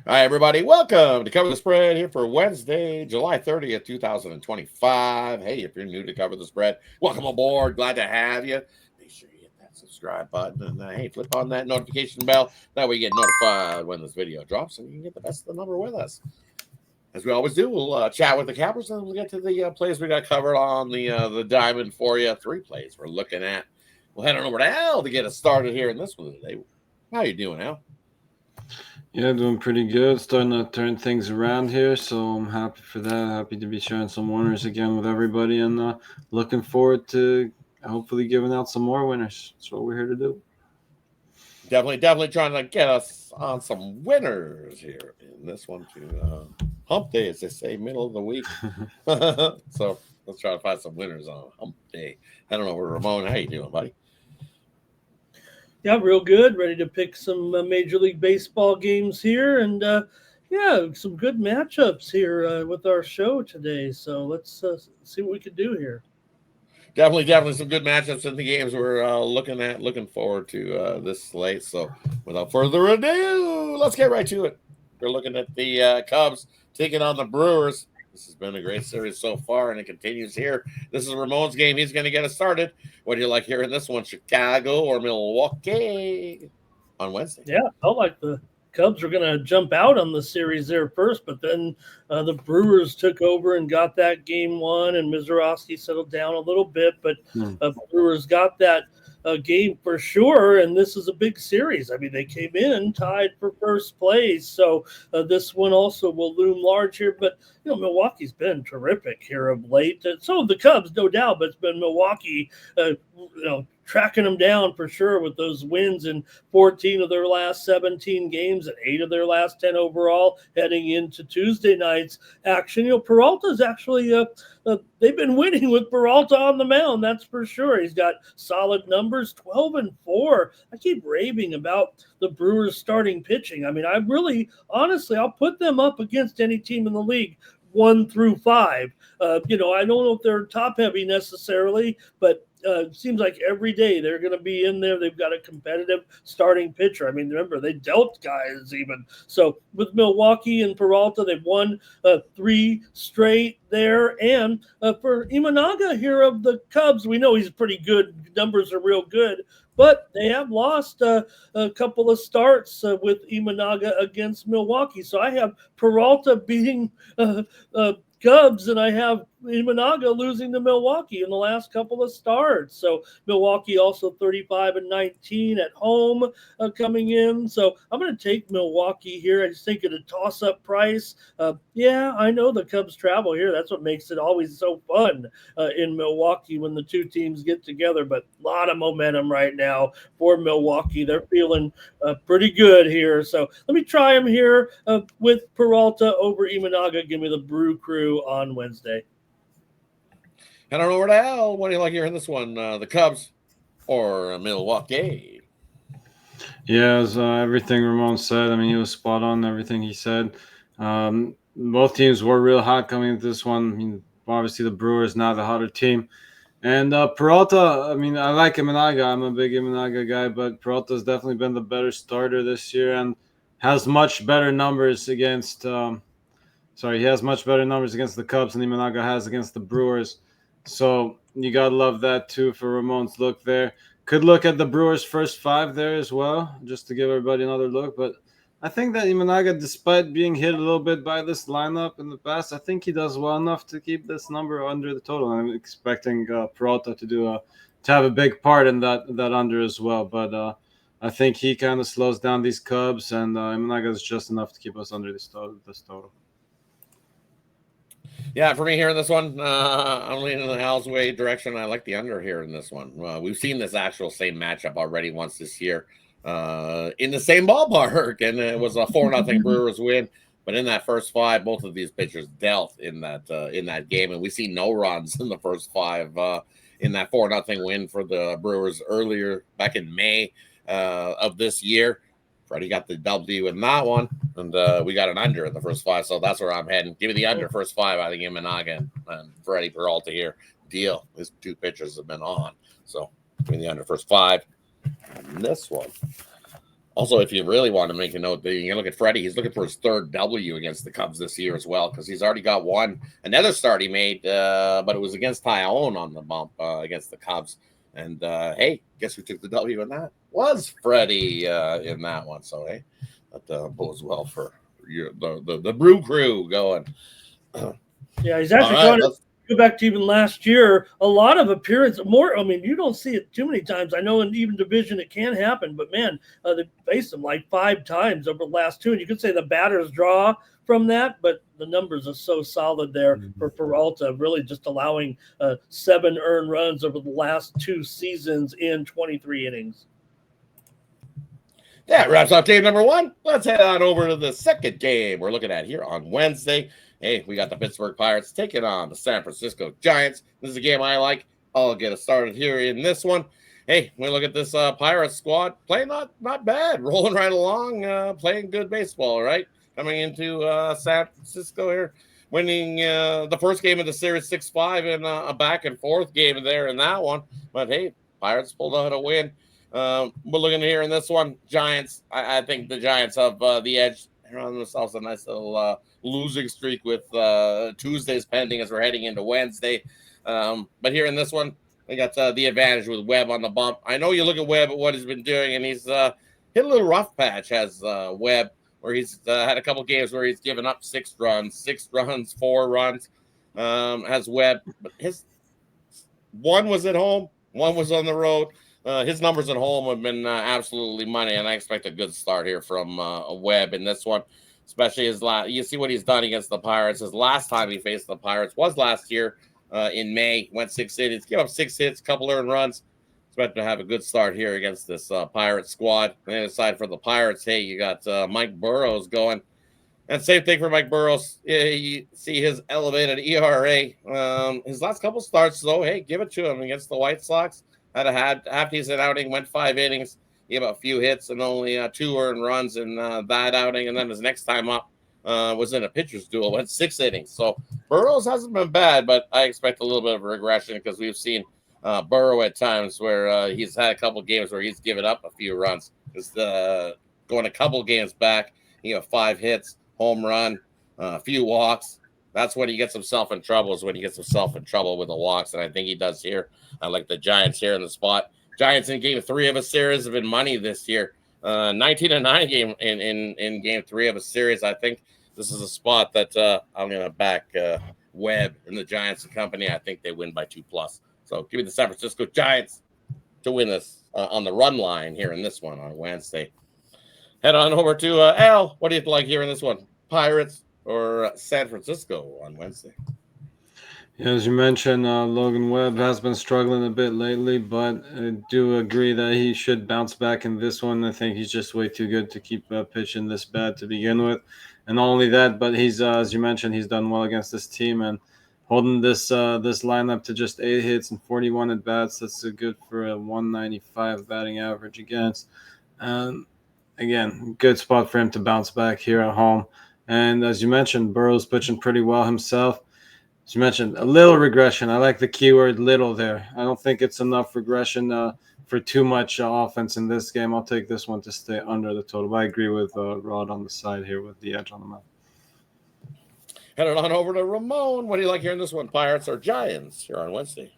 Hi, everybody. Welcome to Cover the Spread here for Wednesday, July 30th, 2025. Hey, if you're new to Cover the Spread, welcome aboard. Glad to have you. Make sure you hit that subscribe button and, hey, flip on that notification bell. That way you get notified when this video drops and you can get the best of the number with us. As we always do, we'll chat with the cappers and we'll get to the plays we got covered on the diamond for you. 3 plays we're looking at. We'll head on over to Al to get us started here in this one today. How you doing, Al? Yeah, doing pretty good. Starting to turn things around here, so I'm happy for that. Happy to be sharing some winners again with everybody, and looking forward to hopefully giving out some more winners. That's what we're here to do. Definitely trying to get us on some winners here in this one to hump day, as they say, middle of the week. So let's try to find some winners on hump day. I don't know where Ramon. How you doing, buddy? Yeah, real good. Ready to pick some Major League Baseball games here, and some good matchups here with our show today. So let's see what we can do here. Definitely some good matchups in the games we're looking at. Looking forward to this slate. So without further ado, let's get right to it. We're looking at the Cubs taking on the Brewers. This has been a great series so far, and it continues here. This is Ramon's game. He's going to get us started. What do you like here in this one, Chicago or Milwaukee on Wednesday? Yeah, I felt like the Cubs were going to jump out on the series there first, but then the Brewers took over and got that game one, and Mizorowski settled down a little bit, but Brewers got that game for sure, and this is a big series. I mean, they came in tied for first place, so this one also will loom large here, but Milwaukee's been terrific here of late. So the Cubs, no doubt, but it's been Milwaukee, tracking them down for sure with those wins in 14 of their last 17 games and 8 of their last 10 overall heading into Tuesday night's action. Peralta's actually, they've been winning with Peralta on the mound, that's for sure. He's got solid numbers, 12-4. I keep raving about the Brewers starting pitching. I mean, honestly, I'll put them up against any team in the league 1 through 5. I don't know if they're top heavy necessarily, but seems like every day they're going to be in there. They've got a competitive starting pitcher. I mean, remember, they dealt guys even. So with Milwaukee and Peralta, they've won 3 straight there. And for Imanaga here of the Cubs, we know he's pretty good. Numbers are real good. But they have lost a couple of starts with Imanaga against Milwaukee. So I have Peralta beating Cubs, and I have Imanaga losing to Milwaukee in the last couple of starts. So Milwaukee also 35-19 at home coming in. So I'm going to take Milwaukee here. I just think at a toss-up price. I know the Cubs travel here. That's what makes it always so fun in Milwaukee when the two teams get together. But a lot of momentum right now for Milwaukee. They're feeling pretty good here. So let me try them here with Peralta over Imanaga. Give me the Brew Crew on Wednesday. Head on over to Al. What do you like here in this one? The Cubs or Milwaukee? Yeah, as everything Ramon said, I mean, he was spot on everything he said. Both teams were real hot coming into this one. I mean, obviously the Brewers now the hotter team. And Peralta, I mean, I like Imanaga. I'm a big Imanaga guy, but Peralta's definitely been the better starter this year and has much better numbers against he has much better numbers against the Cubs than Imanaga has against the Brewers. So you got to love that, too, for Ramon's look there. Could look at the Brewers' first 5 there as well, just to give everybody another look. But I think that Imanaga, despite being hit a little bit by this lineup in the past, I think he does well enough to keep this number under the total. I'm expecting Peralta to have a big part in that under as well. But I think he kind of slows down these Cubs, and Imanaga is just enough to keep us under this total. Yeah, for me here in this one, I'm leaning in the Hal's way direction. I like the under here in this one. We've seen this actual same matchup already once this year in the same ballpark, and it was a 4-0 Brewers win. But in that first 5, both of these pitchers dealt in that game, and we see no runs in the first 5 in that 4-0 win for the Brewers earlier back in May of this year. Freddie got the W in that one, and we got an under in the first 5, so that's where I'm heading. Give me the under first 5. I think Imanaga and Freddie Peralta here. Deal. These 2 pitchers have been on, so give me the under first 5. And this one Also, if you really want to make a note, you can look at Freddie. He's looking for his third W against the Cubs this year as well, because he's already got another start he made, but it was against Tyone on the bump against the Cubs. And hey, guess who took the W in that? Was Freddie in that one. So hey, that bodes well for the Brew Crew going. Yeah, he's actually going to go back to even last year. A lot of appearances, you don't see it too many times. I know in even division it can happen, but man, they faced him like 5 times over the last 2. And you could say the batters draw from that, but the numbers are so solid there for Peralta, really just allowing 7 earned runs over the last 2 seasons in 23 innings. That wraps up game number 1. Let's head on over to the second game we're looking at here on Wednesday. Hey, we got the Pittsburgh Pirates taking on the San Francisco Giants. This is a game I like. I'll get us started here in this one. Hey, we look at this Pirates squad playing not bad, rolling right along, playing good baseball, right? Coming into San Francisco here, winning the first game of the series 6-5 in a back and forth game there in that one. But hey, Pirates pulled out a win. We're looking here in this one. Giants, I think the Giants have the edge. They're on themselves a nice little losing streak with Tuesdays pending as we're heading into Wednesday. But here in this one, they got the advantage with Webb on the bump. I know you look at Webb at what he's been doing, and he's hit a little rough patch, has Webb, where he's had a couple games where he's given up 6 runs, 4 runs, has Webb. But his one was at home, one was on the road. His numbers at home have been absolutely money, and I expect a good start here from Webb in this one, especially his last. You see what he's done against the Pirates. His last time he faced the Pirates was last year in May. Went 6 innings, gave up 6 hits, couple earned runs. Expect to have a good start here against this Pirates squad. And aside from the Pirates, hey, you got Mike Burrows going. And same thing for Mike Burrows. You see his elevated ERA. His last couple starts, though, hey, give it to him against the White Sox. Had a half-decent outing, went 5 innings, gave a few hits and only 2 earned runs in that outing. And then his next time up was in a pitcher's duel, went 6 innings. So Burrows hasn't been bad, but I expect a little bit of regression because we've seen Burrow at times where he's had a couple games where he's given up a few runs. Just going a couple games back, he got 5 hits, home run, a few walks. That's when he gets himself in trouble, is when he gets himself in trouble with the walks, and I think he does here. I like the Giants here in the spot. Giants in game 3 of a series have been money this year. 19-9 game in game 3 of a series. I think this is a spot that I'm going to back Webb and the Giants and company. I think they win by 2+. So give me the San Francisco Giants to win this on the run line here in this one on Wednesday. Head on over to Al. What do you like here in this one? Pirates or San Francisco on Wednesday? Yeah, as you mentioned, Logan Webb has been struggling a bit lately, but I do agree that he should bounce back in this one. I think he's just way too good to keep pitching this bad to begin with. And not only that, but he's, as you mentioned, he's done well against this team and holding this lineup to just 8 hits and 41 at bats. That's good for a 195 batting average against. Again, good spot for him to bounce back here at home. And as you mentioned, Burrow's pitching pretty well himself. As you mentioned, a little regression. I like the keyword little there. I don't think it's enough regression for too much offense in this game. I'll take this one to stay under the total. But I agree with Rodd on the side here with the edge on the map. Headed on over to Ramon. What do you like here in this one? Pirates or Giants here on Wednesday?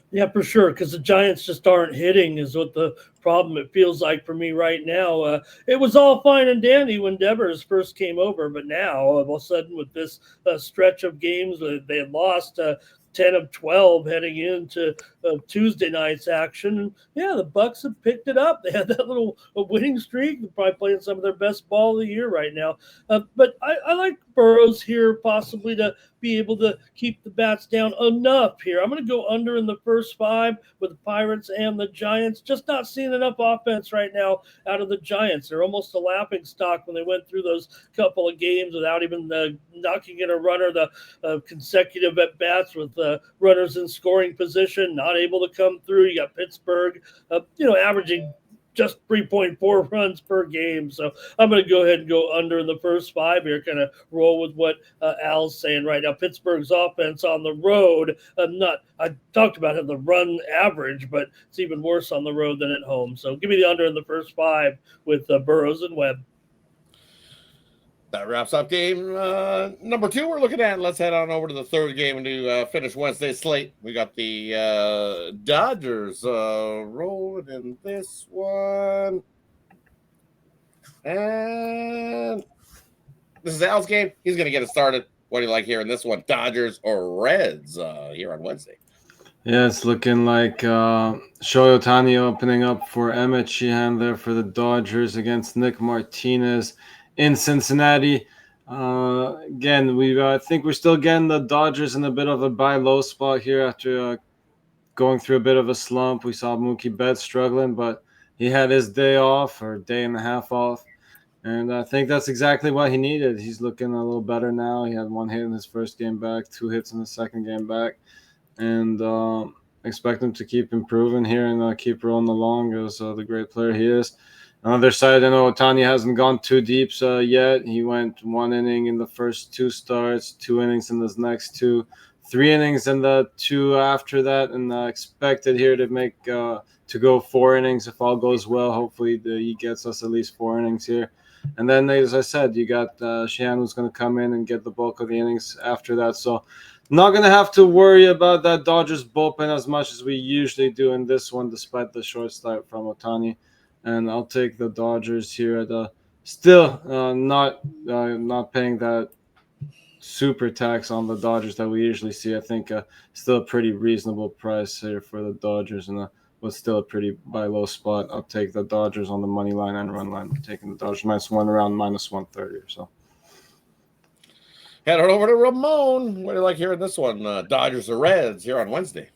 Yeah, for sure, because the Giants just aren't hitting is what the problem it feels like for me right now. It was all fine and dandy when Devers first came over, but now all of a sudden with this stretch of games, they had lost 10 of 12 heading into Tuesday night's action. And yeah, the Bucks have picked it up. They had that little winning streak. They're probably playing some of their best ball of the year right now. But I like Burrows here possibly to be able to keep the bats down enough here. I'm going to go under in the first 5 with the Pirates and the Giants. Just not seeing enough offense right now out of the Giants. They're almost a laughing stock when they went through those couple of games without even knocking in a runner, the consecutive at-bats with runners in scoring position, not able to come through. You got Pittsburgh, averaging just 3.4 runs per game. So I'm going to go ahead and go under in the first 5 here, kind of roll with what Al's saying right now. Pittsburgh's offense on the road, I talked about the run average, but it's even worse on the road than at home. So give me the under in the first 5 with Burrows and Webb. That wraps up game number 2 we're looking at. Let's head on over to the third game and to finish Wednesday's slate. We got the Dodgers rolling in this one. And this is Al's game. He's going to get it started. What do you like here in this one? Dodgers or Reds here on Wednesday? Yeah, it's looking like Shohei Ohtani opening up for Emmett Sheehan there for the Dodgers against Nick Martinez in Cincinnati. Again, I think we're still getting the Dodgers in a bit of a buy low spot here after going through a bit of a slump. We saw Mookie Betts struggling, but he had his day off or day and a half off. And I think that's exactly what he needed. He's looking a little better now. He had 1 hit in his first game back, 2 hits in the second game back. And expect him to keep improving here and keep rolling along as the great player he is. On the other side, I know Ohtani hasn't gone too deep yet. He went 1 inning in the first 2 starts, 2 innings in his next 2, 3 innings in the 2 after that, and expected here to make to go 4 innings if all goes well. Hopefully he gets us at least 4 innings here. And then, as I said, you got Sheehan who's going to come in and get the bulk of the innings after that. So not going to have to worry about that Dodgers bullpen as much as we usually do in this one, despite the short start from Ohtani. And I'll take the Dodgers here at still not paying that super tax on the Dodgers that we usually see. I think still a pretty reasonable price here for the Dodgers, and was still a pretty buy low spot. I'll take the Dodgers on the money line and run line. I'm taking the Dodgers -1 around -130 or so. Head on over to Ramon. What do you like here in this one? Dodgers or Reds here on Wednesday?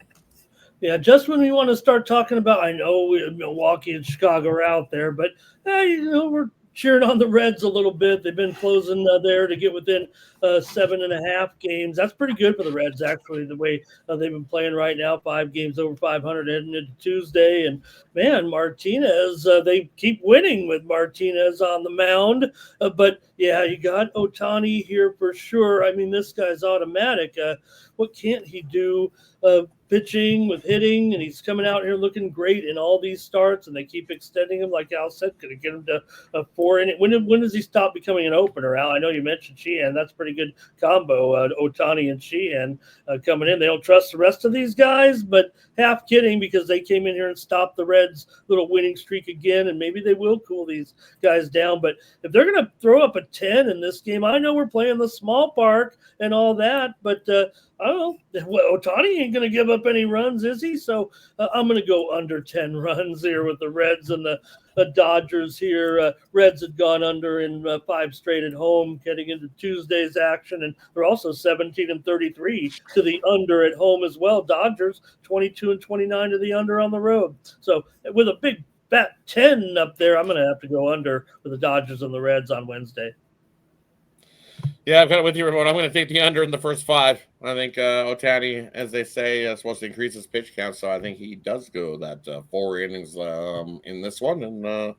Yeah, just when we want to start talking about, I know Milwaukee and Chicago are out there, but we're cheering on the Reds a little bit. They've been closing there to get within 7.5 games. That's pretty good for the Reds, actually, the way they've been playing right now. 5 games over 500 heading into Tuesday. And, man, Martinez, they keep winning with Martinez on the mound. But, yeah, you got Ohtani here for sure. I mean, this guy's automatic. What can't he do? Pitching with hitting, and he's coming out here looking great in all these starts, and they keep extending him, like Al said, going to get him to a 4 inning. When does he stop becoming an opener, Al? I know you mentioned Sheehan. That's a pretty good combo, Ohtani and Sheehan coming in. They don't trust the rest of these guys, but half kidding, because they came in here and stopped the Reds' little winning streak again, and maybe they will cool these guys down. But if they're going to throw up a 10 in this game, I know we're playing the small park and all that, but I don't know. Ohtani ain't going to give up any runs, is he? So I'm going to go under 10 runs here with the Reds and the Dodgers here. Reds had gone under in 5 straight at home, getting into Tuesday's action, and they're also 17-33 to the under at home as well. Dodgers 22-29 to the under on the road. So with a big bet 10 up there, I'm going to have to go under with the Dodgers and the Reds on Wednesday. Yeah, I'm kind of with you, Ramon. I'm going to take the under in the first 5. I think Ohtani, as they say, is supposed to increase his pitch count, so I think he does go that 4 innings in this one and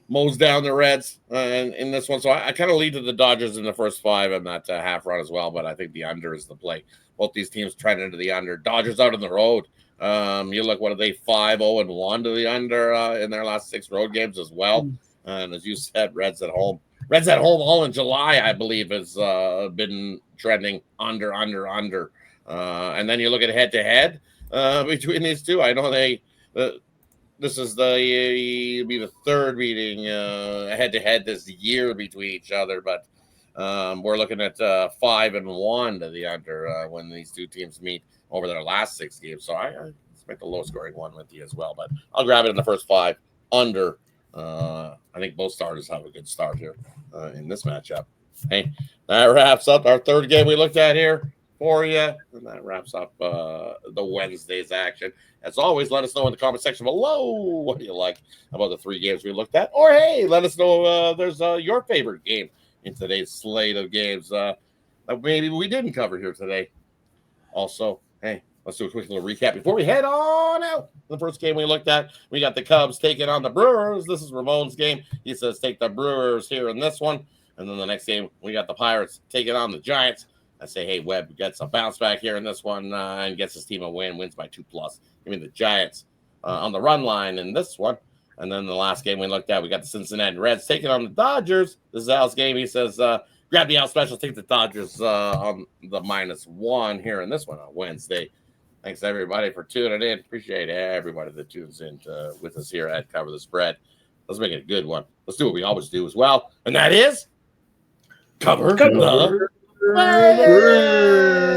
mows down the Reds in this one. So I kind of lead to the Dodgers in the first 5 and that half run as well, but I think the under is the play. Both these teams trending into the under. Dodgers out on the road. You look, what are they, 5-0-1 to the under in their last 6 road games as well. And as you said, Reds at home. Reds at home all in July, I believe, has been trending under. And then you look at head-to-head between these two. I know this is be the 3rd meeting head-to-head this year between each other, but we're looking at 5-1 to the under when these two teams meet over their last 6 games. So I expect a low-scoring one with you as well, but I'll grab it in the first 5 under. I think both starters have a good start here in this matchup. Hey, that wraps up our 3rd game we looked at here for you, and that wraps up the Wednesday's action. As always, let us know in the comment section below what do you like about the 3 games we looked at, or hey, let us know there's your favorite game in today's slate of games that maybe we didn't cover here today. Also, hey, let's do a quick little recap before we head on out. The first game we looked at, we got the Cubs taking on the Brewers. This is Ramon's game. He says take the Brewers here in this one. And then the next game, we got the Pirates taking on the Giants. I say, hey, Webb gets a bounce back here in this one and gets his team a win, wins by 2+. Give me the Giants on the run line in this one. And then the last game we looked at, we got the Cincinnati Reds taking on the Dodgers. This is Al's game. He says, grab the Al special, take the Dodgers on the -1 here in this one on Wednesday. Thanks, everybody, for tuning in. Appreciate everybody that tunes in with us here at Cover the Spread. Let's make it a good one. Let's do what we always do as well, and that is Cover the Spread.